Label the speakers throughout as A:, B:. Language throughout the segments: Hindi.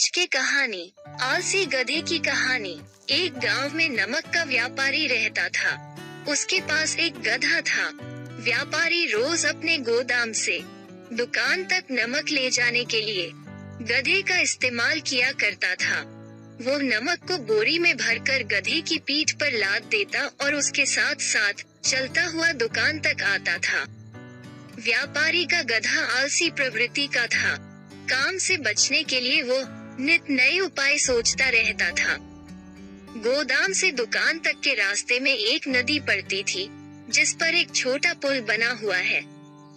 A: आज की कहानी, आलसी गधे की कहानी। एक गांव में नमक का व्यापारी रहता था। उसके पास एक गधा था। व्यापारी रोज अपने गोदाम से दुकान तक नमक ले जाने के लिए गधे का इस्तेमाल किया करता था। वो नमक को बोरी में भरकर गधे की पीठ पर लाद देता और उसके साथ साथ चलता हुआ दुकान तक आता था। व्यापारी का गधा आलसी प्रवृत्ति का था। काम से बचने के लिए वो नित नए उपाय सोचता रहता था। गोदाम से दुकान तक के रास्ते में एक नदी पड़ती थी, जिस पर एक छोटा पुल बना हुआ है।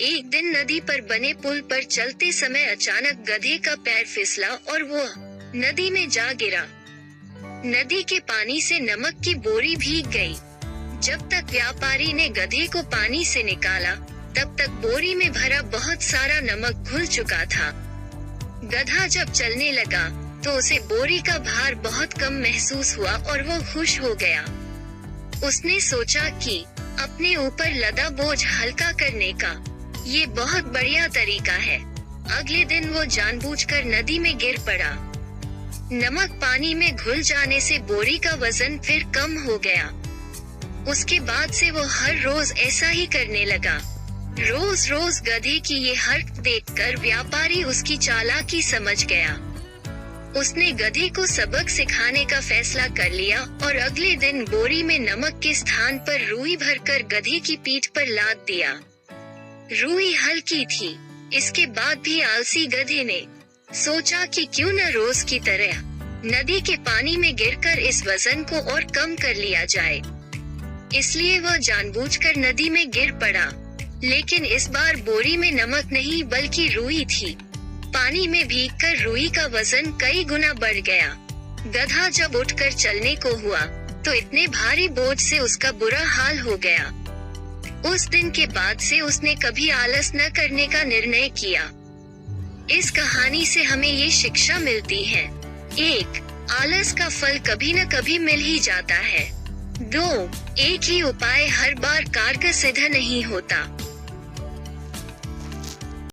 A: एक दिन नदी पर बने पुल पर चलते समय अचानक गधे का पैर फिसला और वो नदी में जा गिरा। नदी के पानी से नमक की बोरी भीग गई। जब तक व्यापारी ने गधे को पानी से निकाला, तब तक बोरी में भरा बहुत सारा नमक घुल चुका था। गधा जब चलने लगा तो उसे बोरी का भार बहुत कम महसूस हुआ और वो खुश हो गया। उसने सोचा कि अपने ऊपर लदा बोझ हल्का करने का ये बहुत बढ़िया तरीका है। अगले दिन वो जानबूझकर नदी में गिर पड़ा। नमक पानी में घुल जाने से बोरी का वजन फिर कम हो गया। उसके बाद से वो हर रोज ऐसा ही करने लगा। रोज रोज गधे की ये हरकत देखकर व्यापारी उसकी चालाकी समझ गया। उसने गधे को सबक सिखाने का फैसला कर लिया और अगले दिन बोरी में नमक के स्थान पर रुई भरकर गधे की पीठ पर लाद दिया। रुई हल्की थी। इसके बाद भी आलसी गधे ने सोचा कि क्यों न रोज की तरह नदी के पानी में गिरकर इस वजन को और कम कर लिया जाए। इसलिए वह जानबूझकर नदी में गिर पड़ा। लेकिन इस बार बोरी में नमक नहीं बल्कि रुई थी। पानी में भीगकर रुई का वजन कई गुना बढ़ गया। गधा जब उठकर चलने को हुआ तो इतने भारी बोझ से उसका बुरा हाल हो गया। उस दिन के बाद से उसने कभी आलस न करने का निर्णय किया। इस कहानी से हमें ये शिक्षा मिलती है। 1. आलस का फल कभी न कभी मिल ही जाता है। 2. एक ही उपाय हर बार कारगर सिद्ध नहीं होता।